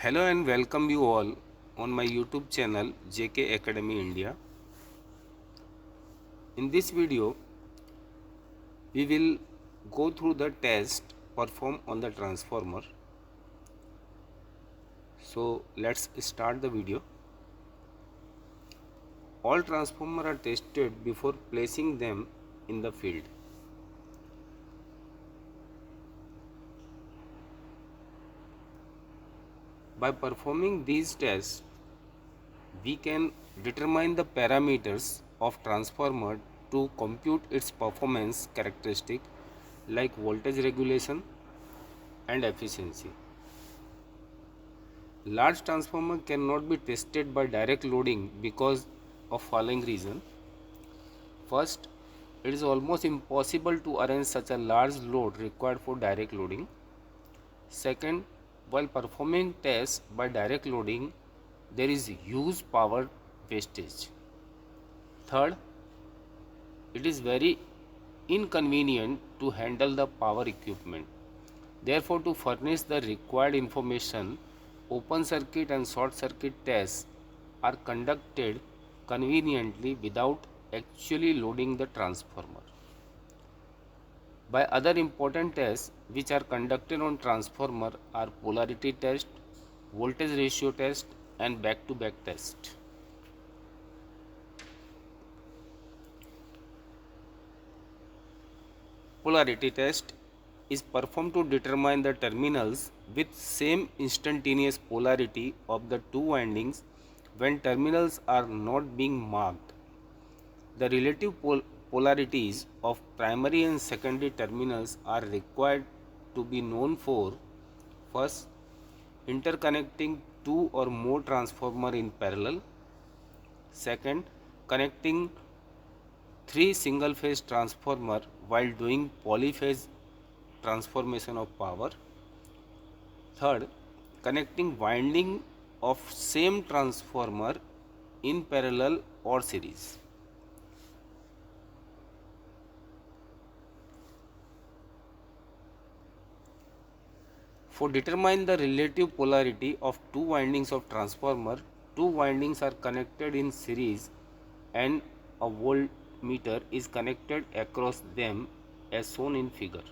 Hello and welcome you all on my YouTube channel JK Academy India. In this video, we will go through the test performed on the transformer. So let's start the video. All transformers are tested before placing them in the field. By performing these tests, we can determine the parameters of transformer to compute its performance characteristic like voltage regulation and efficiency. Large transformer cannot be tested by direct loading because of following reason. First, it is almost impossible to arrange such a large load required for direct loading. Second, while performing tests by direct loading, there is huge power wastage. Third, it is very inconvenient to handle the power equipment. Therefore, to furnish the required information, open circuit and short circuit tests are conducted conveniently without actually loading the transformer. By other important tests which are conducted on transformer are polarity test, voltage ratio test and back-to-back test. Polarity test is performed to determine the terminals with same instantaneous polarity of the two windings when terminals are not being marked. The relative polarities of primary and secondary terminals are required to be known for first, interconnecting two or more transformers in parallel. Second, connecting three single phase transformer while doing polyphase transformation of power. Third, connecting winding of same transformer in parallel or series. For determine the relative polarity of two windings of transformer, two windings are connected in series and a voltmeter is connected across them as shown in figure.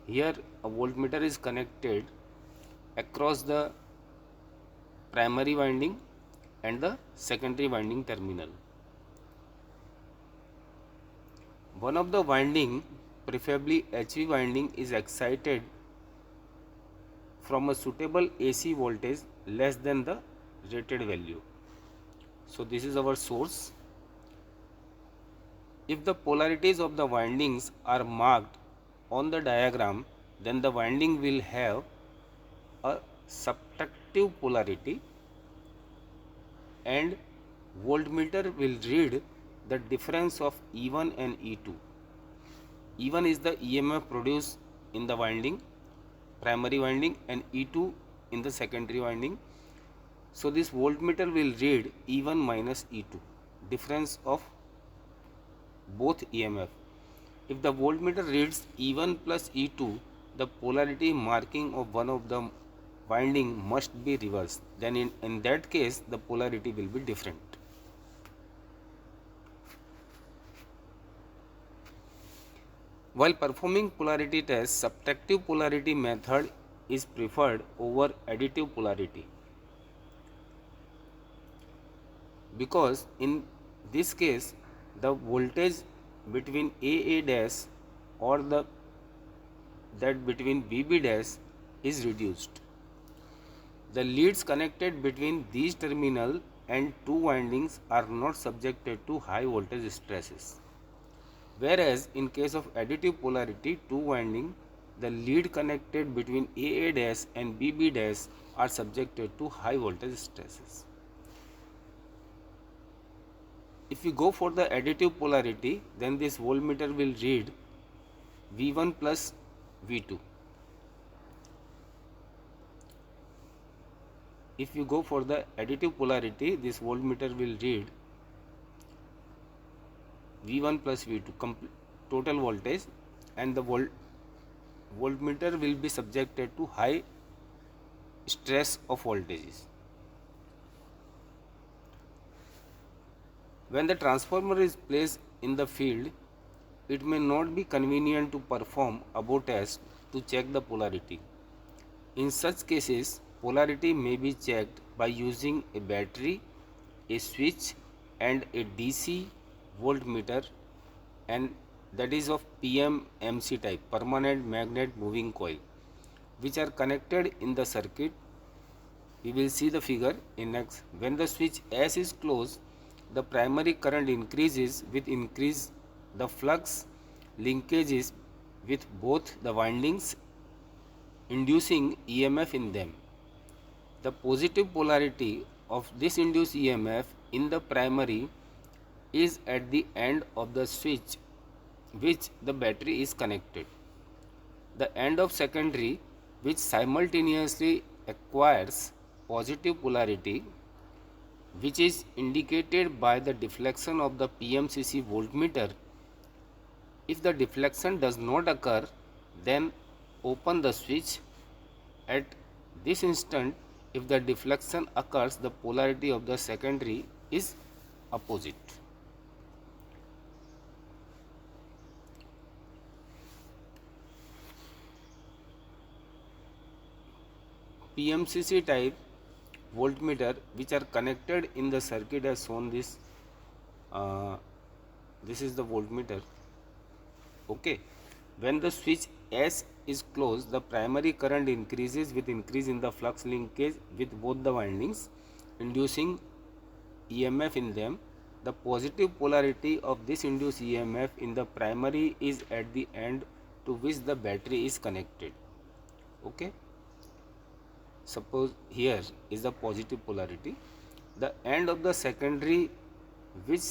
Here a voltmeter is connected across the primary winding and the secondary winding terminal. One of the winding, preferably HV winding, is excited from a suitable AC voltage less than the rated value. So this is our source. If the polarities of the windings are marked on the diagram, then the winding will have a subtractive polarity and voltmeter will read the difference of E1 and E2. E1 is the EMF produced in the winding, primary winding, and E2 in the secondary winding. So this voltmeter will read E1 minus E2, difference of both EMF. If the voltmeter reads E1 plus E2, the polarity marking of one of the winding must be reversed. Then in that case, the polarity will be different. While performing polarity tests, subtractive polarity method is preferred over additive polarity, because in this case the voltage between AA dash or that between VB dash is reduced. The leads connected between these terminal and two windings are not subjected to high voltage stresses. Whereas in case of additive polarity, two winding, the lead connected between AA dash and BB dash are subjected to high voltage stresses. If we go for the additive polarity, then this voltmeter will read V1 plus V2. If you go for the additive polarity, this voltmeter will read V1 plus V2 total voltage, and the voltmeter will be subjected to high stress of voltages. When the transformer is placed in the field, it may not be convenient to perform above test to check the polarity. In such cases, polarity may be checked by using a battery, a switch and a DC voltmeter, and that is of PMMC type, permanent magnet moving coil, which are connected in the circuit. We will see the figure in next. When the switch S is closed, the primary current increases with increase the flux linkages with both the windings, inducing EMF in them. The positive polarity of this induced EMF in the primary is at the end of the switch which the battery is connected. The end of secondary, which simultaneously acquires positive polarity, which is indicated by the deflection of the PMCC voltmeter. If the deflection does not occur, then open the switch. At this instant, if the deflection occurs, the polarity of the secondary is opposite. PMCC type voltmeter which are connected in the circuit as shown this. This is the voltmeter. Okay. When the switch S is closed, the primary current increases with increase in the flux linkage with both the windings, inducing EMF in them. The positive polarity of this induced EMF in the primary is at the end to which the battery is connected. Okay. Suppose here is the positive polarity. The end of the secondary, which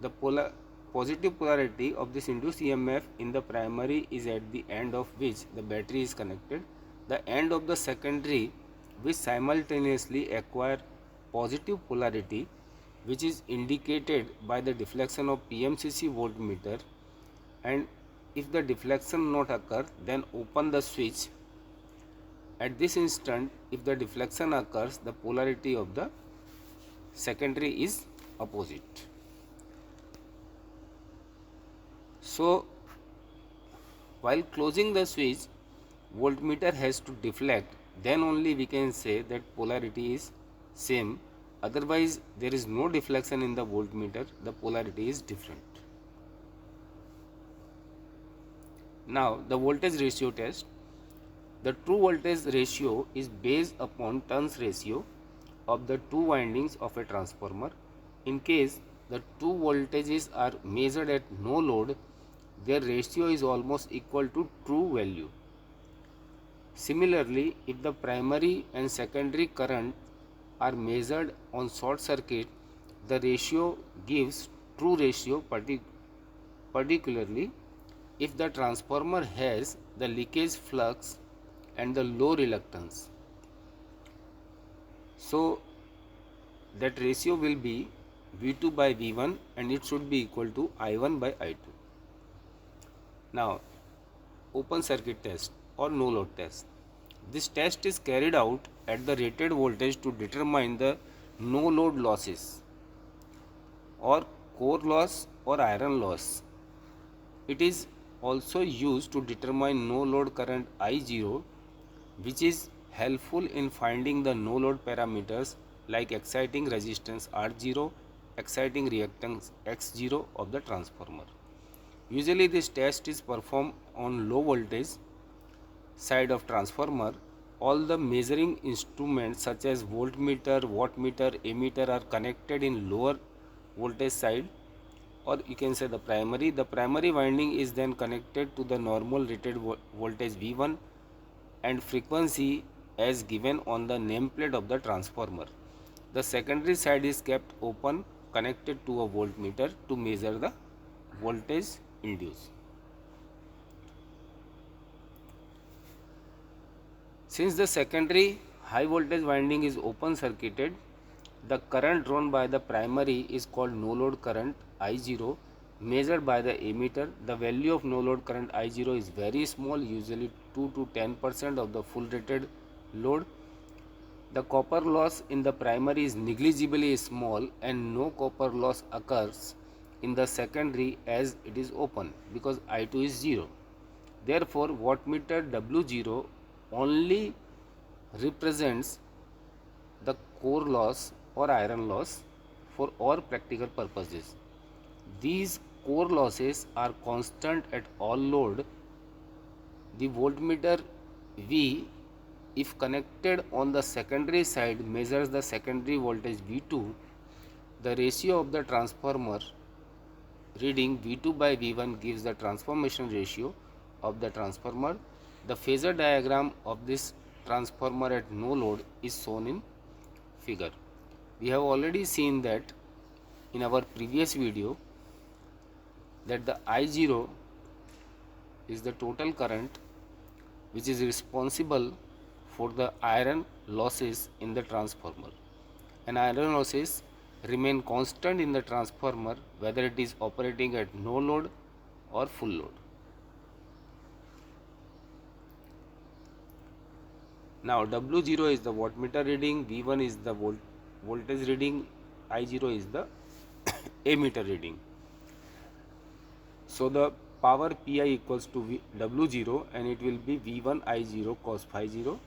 the positive polarity of this induced EMF in the primary is at the end of which the battery is connected. The end of the secondary, which simultaneously acquire positive polarity, which is indicated by the deflection of PMCC voltmeter, and if the deflection not occur, then open the switch. At this instant, if the deflection occurs, the polarity of the secondary is opposite. So, while closing the switch, voltmeter has to deflect, then only we can say that polarity is same. Otherwise, there is no deflection in the voltmeter, the polarity is different. Now, the voltage ratio test. The true voltage ratio is based upon turns ratio of the two windings of a transformer. In case the two voltages are measured at no load, their ratio is almost equal to true value. Similarly, if the primary and secondary current are measured on short circuit, the ratio gives true ratio, particularly if the transformer has the leakage flux and the low reluctance. So that ratio will be V2 by V1 and it should be equal to I1 by I2. Now, open circuit test or no load test. This test is carried out at the rated voltage to determine the no load losses or core loss or iron loss. It is also used to determine no load current I0, which is helpful in finding the no load parameters like exciting resistance R0, exciting reactance X0 of the transformer. Usually this test is performed on low voltage side of transformer. All the measuring instruments such as voltmeter, wattmeter, ammeter are connected in lower voltage side, or you can say the primary. The primary winding is then connected to the normal rated voltage V1 and frequency as given on the nameplate of the transformer. The secondary side is kept open, connected to a voltmeter to measure the voltage induced. Since the secondary high voltage winding is open circuited, the current drawn by the primary is called no load current I0, measured by the ammeter. The value of no load current I0 is very small, usually 2 to 10% of the full rated load. The copper loss in the primary is negligibly small and no copper loss occurs in the secondary as it is open because I2 is 0. Therefore, wattmeter W0 only represents the core loss or iron loss for all practical purposes. These core losses are constant at all load. The voltmeter V, if connected on the secondary side, measures the secondary voltage V2. The ratio of the transformer reading V2 by V1 gives the transformation ratio of the transformer. The phasor diagram of this transformer at no load is shown in figure. We have already seen that in our previous video that the I0 is the total current which is responsible for the iron losses in the transformer, and iron losses remain constant in the transformer whether it is operating at no load or full load. Now W0 is the wattmeter reading, V1 is the voltage reading, I0 is the ammeter reading. So the power Pi equals to W0 and it will be V1 I0 cos phi 0.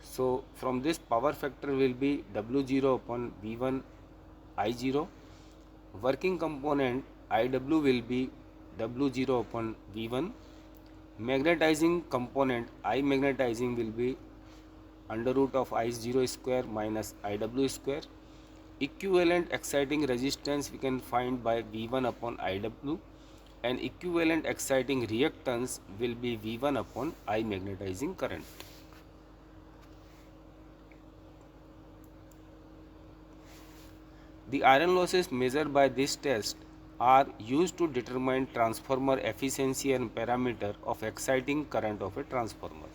So from this power factor will be W0 upon V1 I0. Working component IW will be W0 upon V1. Magnetizing component I magnetizing will be under root of I0 square minus IW square. Equivalent exciting resistance we can find by V1 upon IW, and equivalent exciting reactance will be V1 upon I magnetizing current. The iron losses measured by this test are used to determine transformer efficiency and parameter of exciting current of a transformer.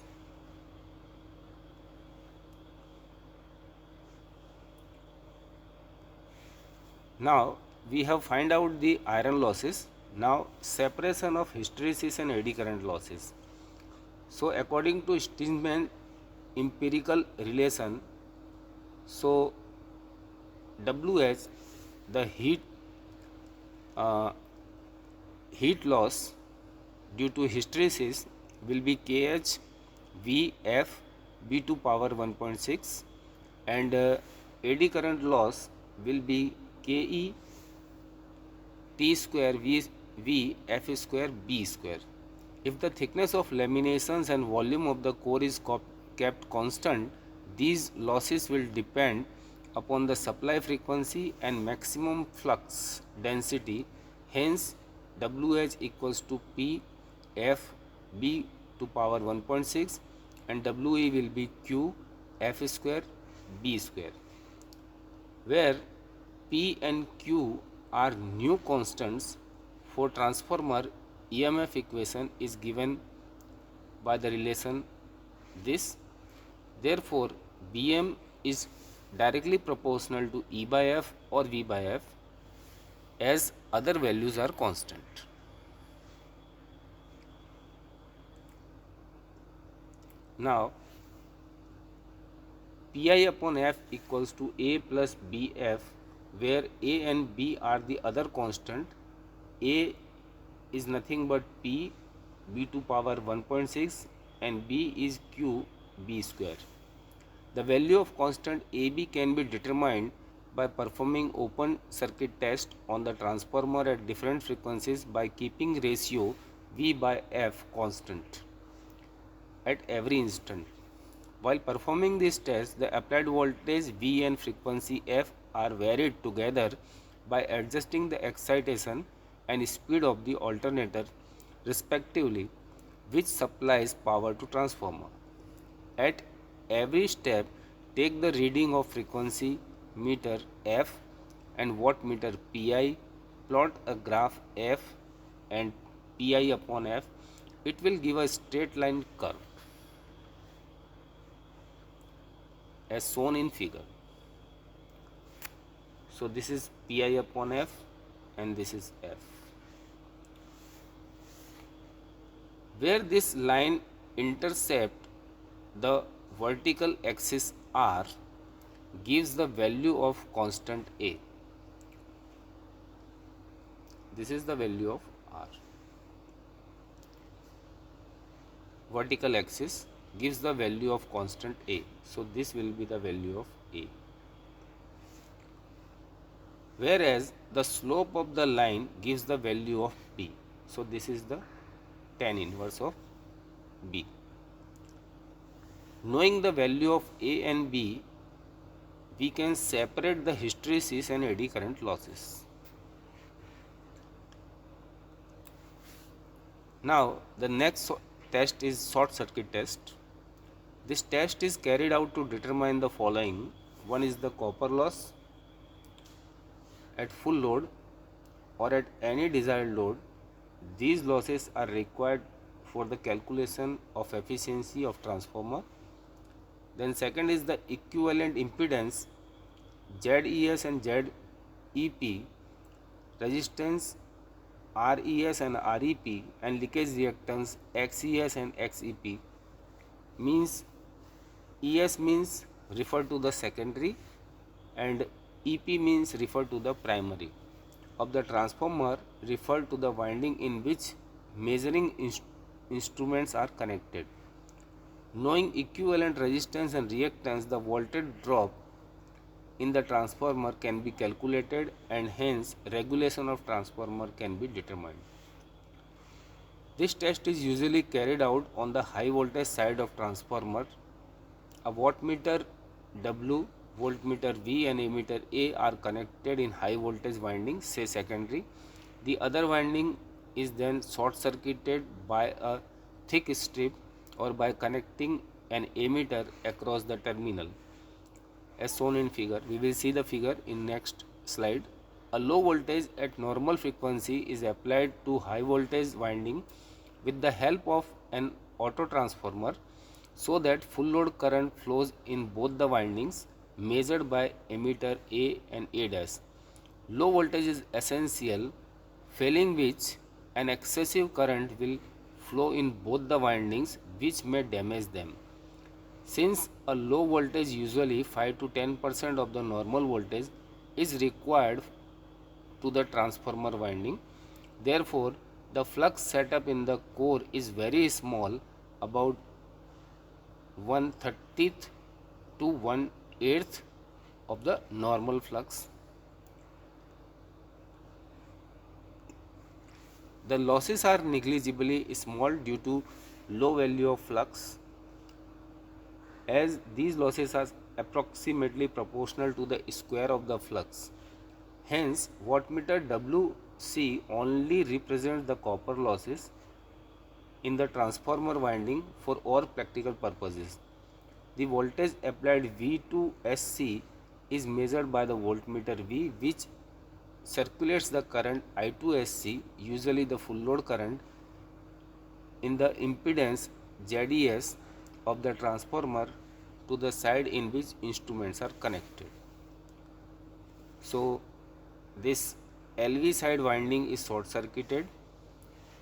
Now we have find out the iron losses. Now separation of hysteresis and eddy current losses. So according to Steinman empirical relation, so WH, the heat loss due to hysteresis will be KH VF B to power 1.6, and eddy current loss will be KE T square V F square B square. If the thickness of laminations and volume of the core is kept constant, these losses will depend upon the supply frequency and maximum flux density. Hence, WH equals to P F B to power 1.6 and WE will be Q F square B square, where P and Q are new constants for transformer. EMF equation is given by the relation this. Therefore, Bm is directly proportional to E by F or V by F, as other values are constant. Now, Pi upon F equals to A plus Bf, where A and B are the other constant. A is nothing but P B to power 1.6 and B is Q B square. The value of constant AB can be determined by performing open circuit test on the transformer at different frequencies by keeping ratio V by F constant at every instant. While performing this test, the applied voltage V and frequency F are varied together by adjusting the excitation and speed of the alternator respectively, which supplies power to transformer. At every step, take the reading of frequency meter F and wattmeter Pi, plot a graph F and Pi upon F. It will give a straight line curve as shown in figure. So this is Pi upon F and this is F. Where this line intercept the vertical axis R gives the value of constant A. This is the value of R. Vertical axis gives the value of constant A. So this will be the value of A. Whereas the slope of the line gives the value of B. So this is the tan inverse of B. Knowing the value of A and B, we can separate the hysteresis and eddy current losses. Now the next test is short circuit test. This test is carried out to determine the following. One is the copper loss at full load or at any desired load. These losses are required for the calculation of efficiency of transformer. Then second is the equivalent impedance ZES and ZEP, resistance RES and REP, and leakage reactance XES and XEP. Means ES means refer to the secondary and EP means refer to the primary of the transformer, refer to the winding in which measuring instruments are connected. Knowing equivalent resistance and reactance, the voltage drop in the transformer can be calculated and hence regulation of transformer can be determined. This test is usually carried out on the high voltage side of transformer. A wattmeter W, voltmeter V and ammeter A are connected in high voltage winding, say secondary. The other winding is then short circuited by a thick strip or by connecting an ammeter across the terminal, as shown in figure. We will see the figure in next slide. A low voltage at normal frequency is applied to high voltage winding with the help of an auto transformer so that full load current flows in both the windings measured by ammeter A and A dash. Low voltage is essential, failing which an excessive current will flow in both the windings which may damage them. Since a low voltage, usually 5 to 10% of the normal voltage, is required to the transformer winding, therefore the flux setup in the core is very small, about 1/30th to 1/8th of the normal flux. The losses are negligibly small due to low value of flux, as these losses are approximately proportional to the square of the flux. Hence, wattmeter WC only represents the copper losses in the transformer winding for all practical purposes. The voltage applied V to SC is measured by the voltmeter V, which circulates the current I to SC, usually the full load current, in the impedance ZES of the transformer to the side in which instruments are connected. So this LV side winding is short circuited.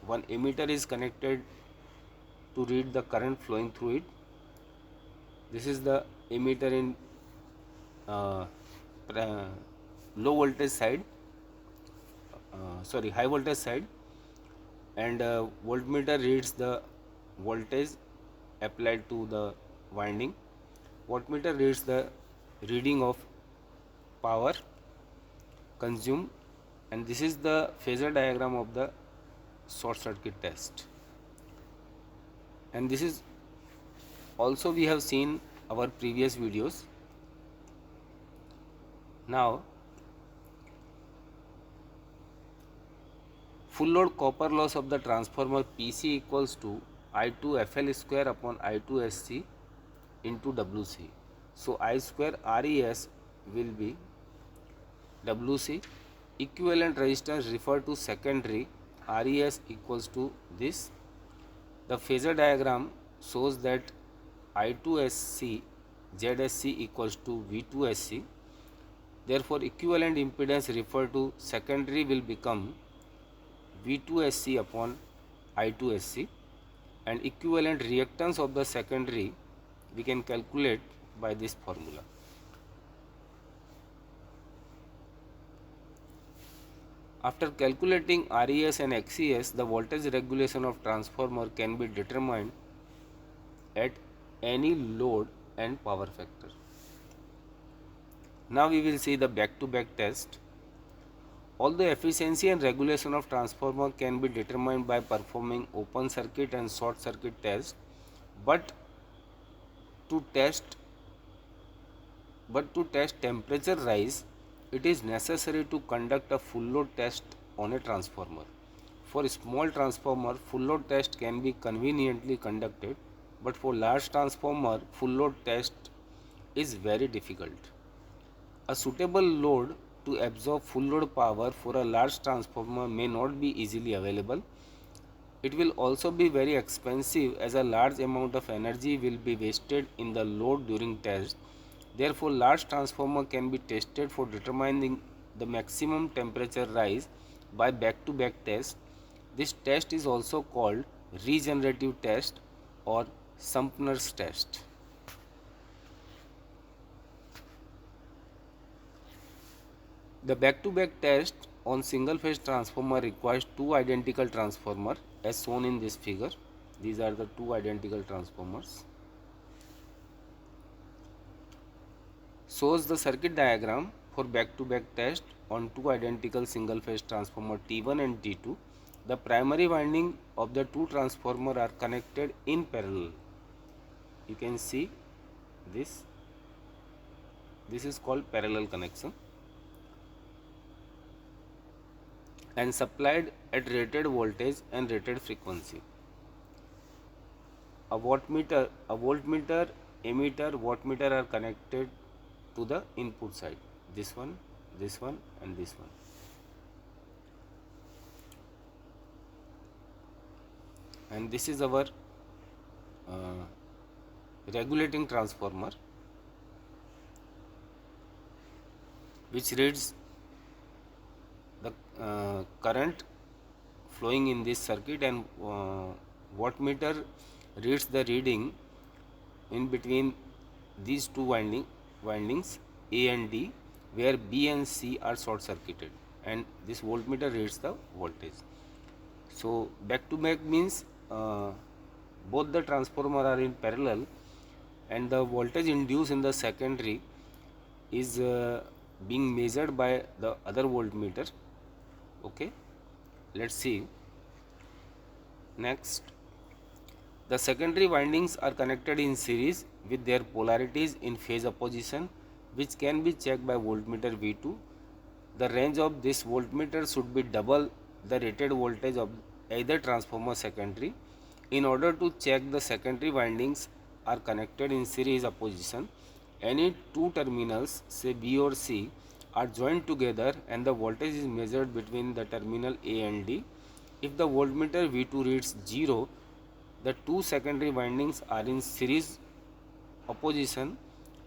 One ammeter is connected to read the current flowing through it. This is the ammeter in low voltage side, high voltage side, and voltmeter reads the voltage applied to the winding. Wattmeter reads the reading of power consumed, and this is the phasor diagram of the short circuit test. And this is also we have seen our previous videos. Now full load copper loss of the transformer PC equals to I2 FL square upon I2 SC into WC. So I square RES will be WC. Equivalent resistance referred to secondary, RES equals to this. The phasor diagram shows that I2SC ZSC equals to V2SC. Therefore, equivalent impedance referred to secondary will become V2SC upon I2SC. and equivalent reactance of the secondary we can calculate by this formula. After calculating RES and XES, the voltage regulation of transformer can be determined at any load and power factor. Now we will see the back-to-back test. Although efficiency and regulation of transformer can be determined by performing open circuit and short circuit tests, but to test temperature rise, it is necessary to conduct a full load test on a transformer. For a small transformer, full load test can be conveniently conducted, but for large transformer, full load test is very difficult. A suitable load to absorb full load power for a large transformer may not be easily available. It will also be very expensive as a large amount of energy will be wasted in the load during test. Therefore, large transformer can be tested for determining the maximum temperature rise by back-to-back test. This test is also called regenerative test or Sumner's test. The back-to-back test on single-phase transformer requires two identical transformers as shown in this figure. These are the two identical transformers. Shows the circuit diagram for back-to-back test on two identical single-phase transformer T1 and T2. The primary winding of the two transformers are connected in parallel. You can see this. This is called parallel connection, and supplied at rated voltage and rated frequency. A voltmeter, ammeter, wattmeter are connected to the input side. This one, and this one. And this is our regulating transformer, which reads the current flowing in this circuit, and wattmeter reads the reading in between these two windings A and D, where B and C are short circuited, and this voltmeter reads the voltage. So back to back means both the transformer are in parallel, and the voltage induced in the secondary is being measured by the other voltmeter. Okay, let's see. Next, the secondary windings are connected in series with their polarities in phase opposition, which can be checked by voltmeter V2. The range of this voltmeter should be double the rated voltage of either transformer secondary. In order to check the secondary windings are connected in series opposition, any two terminals, say B or C, are joined together and the voltage is measured between the terminal A and D. If the voltmeter V2 reads 0, the two secondary windings are in series opposition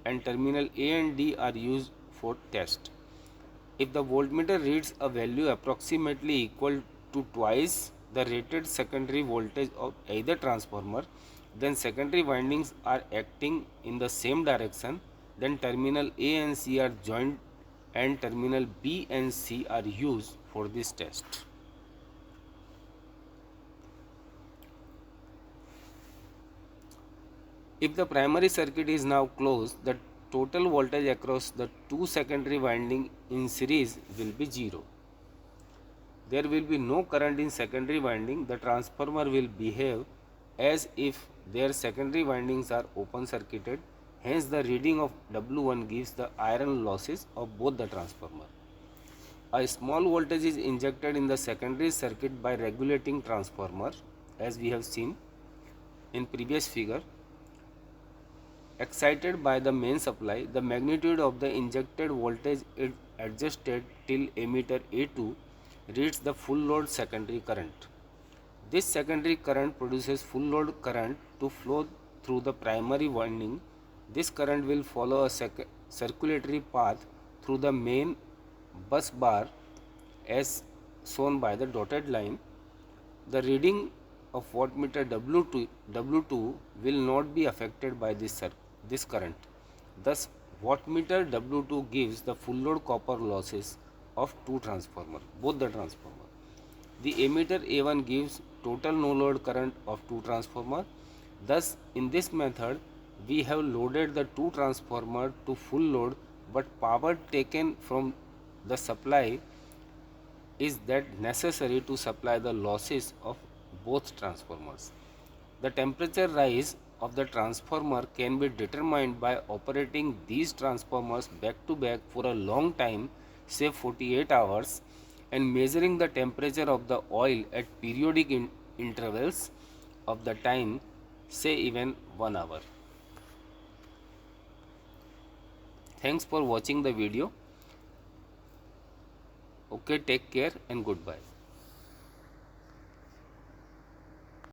and terminal A and D are used for test. If the voltmeter reads a value approximately equal to twice the rated secondary voltage of either transformer, then secondary windings are acting in the same direction, then terminal A and C are joined and terminal B and C are used for this test. If the primary circuit is now closed, the total voltage across the two secondary windings in series will be 0. There will be no current in secondary winding. The transformer will behave as if their secondary windings are open circuited. Hence, the reading of W1 gives the iron losses of both the transformer. A small voltage is injected in the secondary circuit by regulating transformer, as we have seen in previous figure. Excited by the main supply, the magnitude of the injected voltage is adjusted till ammeter A2 reads the full load secondary current. This secondary current produces full load current to flow through the primary winding. This current will follow a circulatory path through the main bus bar as shown by the dotted line. The reading of wattmeter W2 will not be affected by this current. Thus, wattmeter W2 gives the full load copper losses of two transformer, both the transformer. The emitter A1 gives total no load current of two transformer. Thus, in this method, we have loaded the two transformer to full load, but power taken from the supply is that necessary to supply the losses of both transformers. The temperature rise of the transformer can be determined by operating these transformers back to back for a long time, say 48 hours, and measuring the temperature of the oil at periodic intervals of the time, say even 1 hour. Thanks for watching the video. Okay, take care and goodbye.